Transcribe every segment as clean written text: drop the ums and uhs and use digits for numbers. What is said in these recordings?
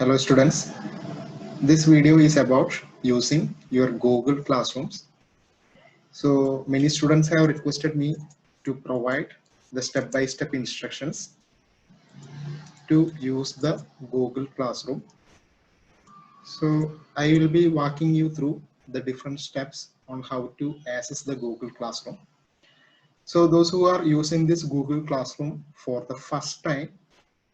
Hello students, this video is about using your Google Classrooms. So many students have requested me to provide the step-by-step instructions to use the Google Classroom. So I will be walking you through the different steps on how to access the Google Classroom. So those who are using this Google Classroom for the first time,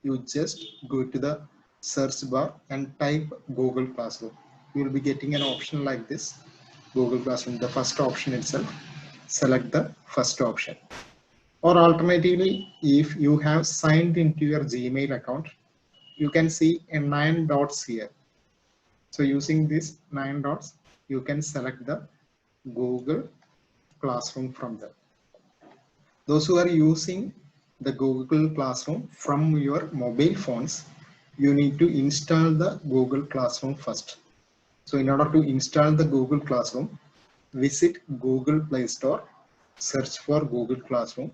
you just go to the search bar and type Google Classroom. You will be getting an option like this, Google Classroom, the first option itself. Select the first option. Or alternatively, if you have signed into your Gmail account, you can see a 9 dots here. So using these 9 dots, you can select the Google Classroom from there. Those who are using the Google Classroom from your mobile phones, you need to install the Google Classroom first. So in order to install the Google Classroom, visit Google Play Store, search for Google Classroom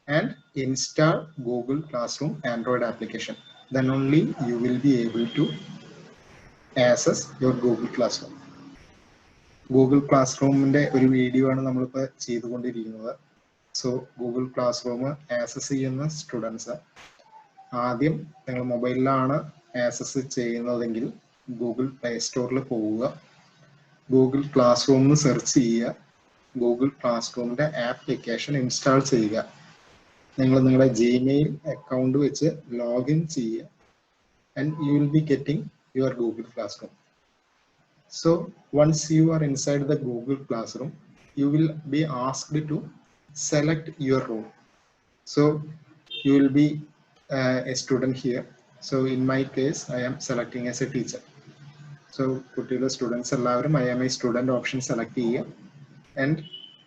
and install Google Classroom Android application. Then only you will be able to access your Google Classroom. Google Classroom ഒരു video ആണ് നമ്മളിപ്പോൾ ചെയ്തുകൊണ്ടിരിക്കുന്നത്. So Google class room access ചെയ്യുന്ന students ആദ്യം നിങ്ങൾ മൊബൈലിലാണ് access ചെയ്യുന്നതെങ്കിൽ Google play സ്റ്റോറിൽ പോവുക, ഗൂഗിൾ ക്ലാസ് റൂം സെർച്ച് ചെയ്യുക, ഗൂഗിൾ ക്ലാസ് റൂമിൻ്റെ ആപ്ലിക്കേഷൻ ഇൻസ്റ്റാൾ ചെയ്യുക. നിങ്ങൾ നിങ്ങളുടെ ജിമെയിൽ അക്കൗണ്ട് വെച്ച് ലോഗിൻ ചെയ്യുക and you will be getting your Google classroom. So once you are inside the Google Classroom, you will be asked to select your role. So you will be a student here. So in my case, I am selecting as a teacher. So particular students എല്ലാവരും I am a student option select ചെയ്യുക and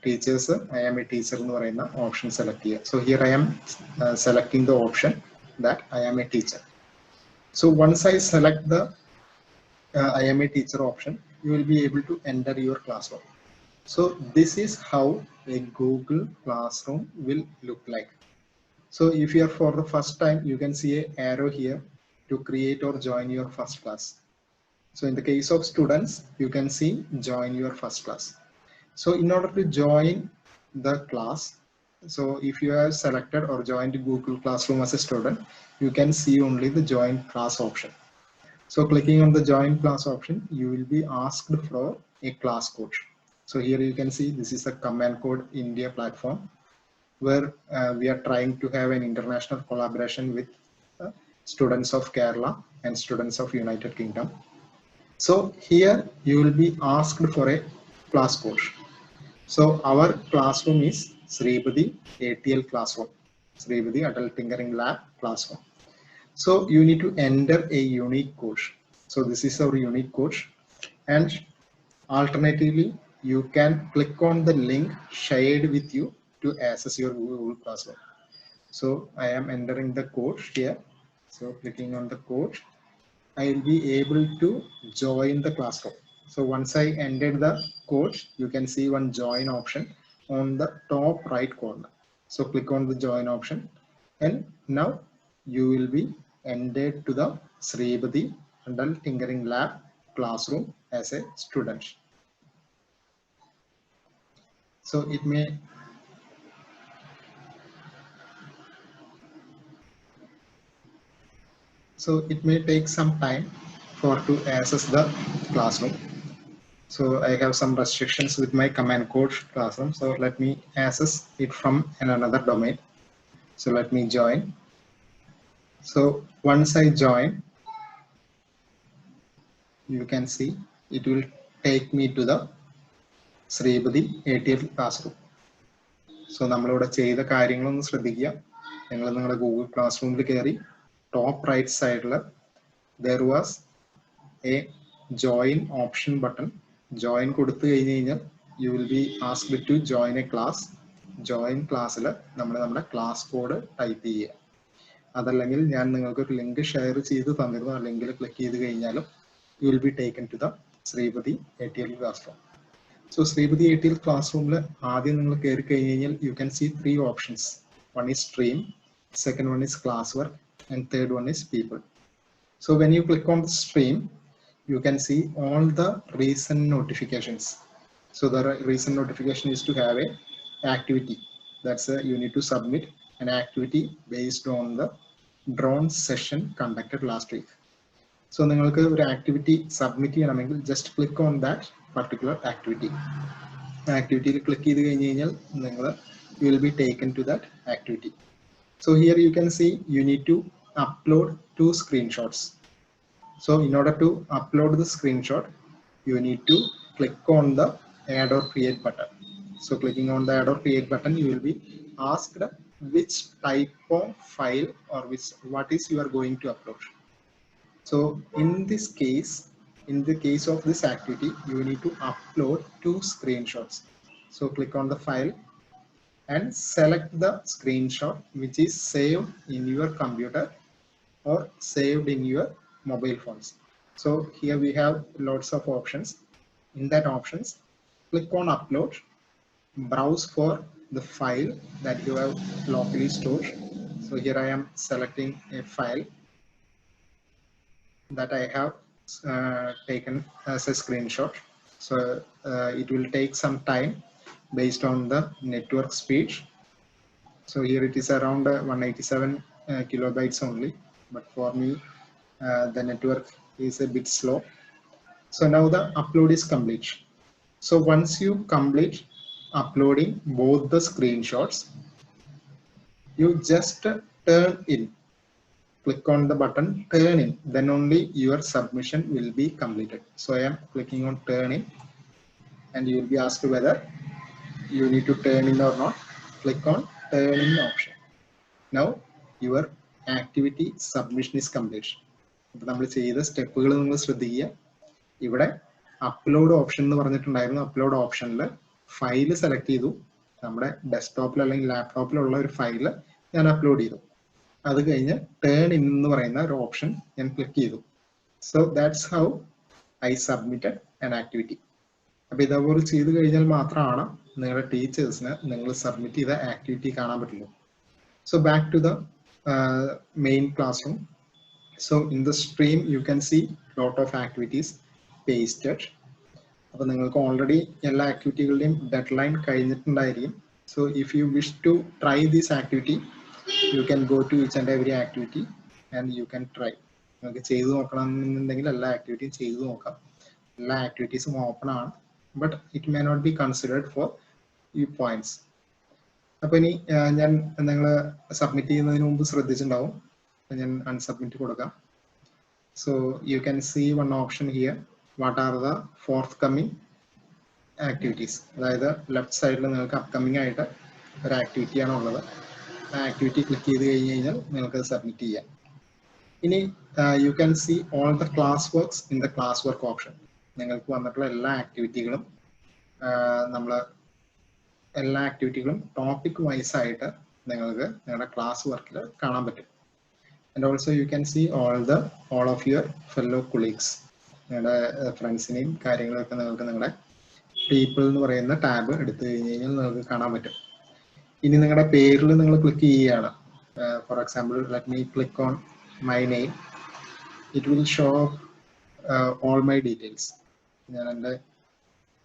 teachers I am a teacher എന്ന് പറയുന്ന option select ചെയ്യുക. So here I am selecting the option that I am a teacher. So once I select the I am a teacher option, you will be able to enter your classroom. So this is how a Google Classroom will look like. So if you are for the first time, you can see an arrow here to create or join your first class. So in the case of students, you can see join your first class. So in order to join the class, so if you have selected or joined Google Classroom as a student, you can see only the join class option. So clicking on the join class option, you will be asked for a class code. So here you can see this is a Command Code India platform where we are trying to have an international collaboration with students of Kerala and students of United Kingdom. So here you will be asked for a class code. So our classroom is Sripati ATL classroom, Sripati Adult Tinkering Lab classroom. So you need to enter a unique code. So this is our unique code, and alternatively you can click on the link shared with you to access your Google Classroom. So I am entering the code here. So clicking on the code, I will be able to join the classroom. So once I entered the code, you can see one join option on the top right corner. So click on the join option, and now you will be entered to the Sripati Adult Tinkering Lab classroom as a student. So it may take some time for to access the classroom. So I have some restrictions with my Command Code classroom. So let me access it from another domain. So let me join. So once I join, you can see it will take me to the Sripati ATL classroom. So നമ്മളിവിടെ ചെയ്ത കാര്യങ്ങളൊന്ന് ശ്രദ്ധിക്കുക. നിങ്ങൾ നിങ്ങളുടെ Google class റൂമിൽ കയറി top right സൈഡിൽ there was a join option button. Join കൊടുത്തു കഴിഞ്ഞ് കഴിഞ്ഞാൽ you will be asked to join a class. Join ക്ലാസ്സിൽ നമ്മൾ നമ്മുടെ ക്ലാസ് കോഡ് ടൈപ്പ് ചെയ്യുക. അതല്ലെങ്കിൽ ഞാൻ നിങ്ങൾക്ക് ഒരു ലിങ്ക് ഷെയർ ചെയ്ത് തന്നിരുന്നു. ആ ലിങ്കിൽ ക്ലിക്ക് ചെയ്ത് കഴിഞ്ഞാലും you will be taken to the Sripati ATL classroom. So Sripati ATL classroom ആദ്യം നിങ്ങൾ കയറി കഴിഞ്ഞ് കഴിഞ്ഞാൽ you can see 3 options. One is stream, second one is classwork, and third one is people. So when you click on the stream, you can see all the recent notifications. So the recent notification is to have a activity. That's you need to submit an activity based on the drone session conducted last week. So നിങ്ങൾക്ക് ഒരു activity submit ചെയ്യണമെങ്കിൽ just click on that particular activity. Activity click ചെയ്ത് കഴിഞ്ഞ് കഴിഞ്ഞാൽ നിങ്ങൾ you will be taken to that activity. So here you can see you need to upload 2 screenshots. So in order to upload the screenshot, you need to click on the add or create button. So clicking on the add or create button, you will be asked which type of file or what is you are going to upload. So in this case, in the case of this activity, you need to upload 2 screenshots. So click on the file and select the screenshot which is saved in your computer or saved in your mobile phones. So here we have lots of options. In that options, click on upload, browse for the file that you have locally stored. So here I am selecting a file that I have taken as a screenshot. So it will take some time based on the network speed. So here it is around 187 kilobytes only, but for me the network is a bit slow. So now the upload is complete. So once you complete uploading both the screenshots, you just turn in. Click on the button turn in, then only your submission will be completed. So I am clicking on turn in, and you will be asked whether you need to turn in or not. Click on turn in option. Now your activity submission is complete. അപ്പോൾ നമ്മൾ ചെയ്ത സ്റ്റെപ്പുകൾ നിങ്ങൾ ശ്രദ്ധിക്കുക. ഇവിടെ upload option എന്ന് പറഞ്ഞിട്ടുണ്ടായിരുന്നു. Upload ഓപ്ഷനിൽ ഫയൽ സെലക്ട് ചെയ്തു. നമ്മുടെ ഡെസ്ക്ടോപ്പിൽ അല്ലെങ്കിൽ ലാപ്ടോപ്പിലുള്ള ഒരു ഫയൽ ഞാൻ അപ്ലോഡ് ചെയ്തു. അത് കഴിഞ്ഞ് ടേൺ ഇൻ എന്ന് പറയുന്ന ഒരു ഓപ്ഷൻ ഞാൻ ക്ലിക്ക് ചെയ്തു. So that's how I submitted an activity. അപ്പൊ ഇതേപോലെ ചെയ്തു കഴിഞ്ഞാൽ മാത്രമാണ് നിങ്ങളുടെ ടീച്ചേഴ്സിന് നിങ്ങൾ സബ്മിറ്റ് ചെയ്ത ആക്ടിവിറ്റി കാണാൻ പറ്റുള്ളൂ. So back to the main classroom. So in the stream you can see lot of activities pasted. അപ്പോൾ നിങ്ങൾക്ക് ഓൾറെഡി എല്ലാ ആക്ടിവിറ്റികളുടെയും ഡെഡ് ലൈൻ കഴിഞ്ഞിട്ടുണ്ടായിരിക്കും. So if you wish to try this activity, you can go to each and every activity and you can try. നിങ്ങൾക്ക് ചെയ്തു നോക്കണമെന്നുണ്ടെങ്കിൽ എല്ലാ ആക്ടിവിറ്റിയും ചെയ്തു നോക്കാം. എല്ലാ ആക്ടിവിറ്റീസും ഓപ്പൺ ആണ്, but it may not be considered for ഈ പോയിന്റ്സ്. അപ്പോൾ ഇനി ഞാൻ നിങ്ങൾ സബ്മിറ്റ് ചെയ്യുന്നതിന് മുമ്പ് ശ്രദ്ധിച്ചിട്ടുണ്ടാവും, ഞാൻ unsubmit കൊടുക്കാം. So you can see one option here, what are the forthcoming activities. അതായത് ലെഫ്റ്റ് സൈഡിൽ നിങ്ങൾക്ക് അപ്കമിങ് ആയിട്ട് ഒരു ആക്ടിവിറ്റി ആണ് ഉള്ളത്. ആ ആക്ടിവിറ്റി ക്ലിക്ക് ചെയ്ത് കഴിഞ്ഞ് കഴിഞ്ഞാൽ നിങ്ങൾക്ക് സബ്മിറ്റ് ചെയ്യാം. ഇനി you can see all the class works in the class work option. നിങ്ങൾക്ക് വന്നിട്ടുള്ള എല്ലാ ആക്ടിവിറ്റികളും എല്ലാ ആക്ടിവിറ്റികളും ടോപ്പിക് വൈസ് ആയിട്ട് നിങ്ങൾക്ക് നിങ്ങളുടെ ക്ലാസ് വർക്കിൽ കാണാൻ പറ്റും. And also you can see all of your fellow colleagues. നിങ്ങളുടെ ഫ്രണ്ട്സിനെയും കാര്യങ്ങളൊക്കെ നിങ്ങൾക്ക് നിങ്ങളുടെ പീപ്പിൾ എന്ന് പറയുന്ന ടാബ് എടുത്തു കഴിഞ്ഞ് കഴിഞ്ഞാൽ നിങ്ങൾക്ക് കാണാൻ പറ്റും. ഇനി നിങ്ങളുടെ പേരിൽ നിങ്ങൾ ക്ലിക്ക് ചെയ്യുകയാണ്. For example let me click on my name. It will show all my details. ഞാൻ എൻ്റെ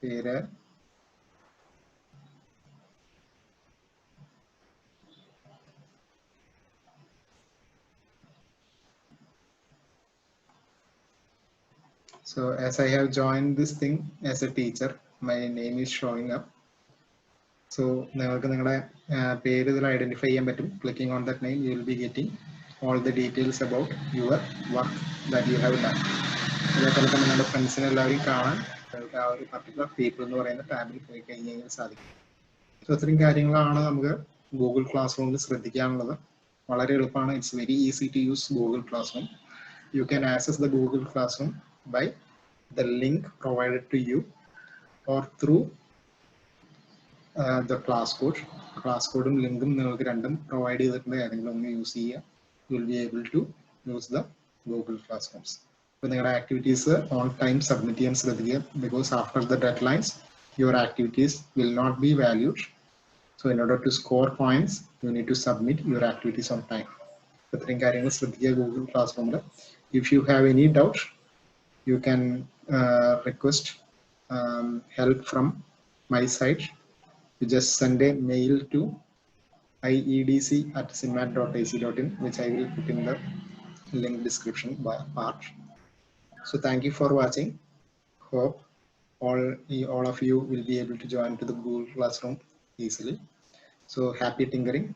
പേര് So as I have joined this thing as a teacher, my name is showing up. So നിങ്ങൾക്ക് നിങ്ങളുടെ പേര് ഇതിൽ identify ചെയ്യാൻ പറ്റും. Clicking on that name you will be getting all the details about your work that you have done. അതേപോലെ തന്നെ നിങ്ങളുടെ ഫ്രണ്ട്സിനെ എല്ലാവരെയും കാണാൻ നിങ്ങൾക്ക് ആ ഒരു പർട്ടിക്കുലർ പീപ്പിൾ എന്ന് പറയുന്ന ടാബിൽ പോയി കഴിഞ്ഞ് കഴിഞ്ഞാൽ സാധിക്കും. സോ ഇത്രയും കാര്യങ്ങളാണ് നമുക്ക് ഗൂഗിൾ ക്ലാസ് റൂമിൽ ശ്രദ്ധിക്കാനുള്ളത്. വളരെ എളുപ്പമാണ്. It's very easy to use Google classroom. You can access the Google Classroom by the link provided to you or through the class code. Class code and link നിങ്ങൾക്ക് രണ്ടും provide ചെയ്തിട്ടുണ്ട്. ഏതെങ്കിലും ഒന്ന് use ചെയ്യുക. You will be able to use the Google Classrooms. അപ്പോൾ നിങ്ങളുടെ activities on time submit ചെയ്യാൻ ശ്രദ്ധിക്കുക. Because after the deadlines your activities will not be valued. So in order to score points you need to submit your activities on time. ഇത്രയും കാര്യങ്ങൾ ശ്രദ്ധിക്കുക Google class റൂമിൽ. If you have any doubt, you can request help from my side. You just send a mail to iedc@simmat.ac.in, which I will put in the link description part. So thank you for watching. Hope all of you will be able to join to the Google Classroom easily. So happy tinkering.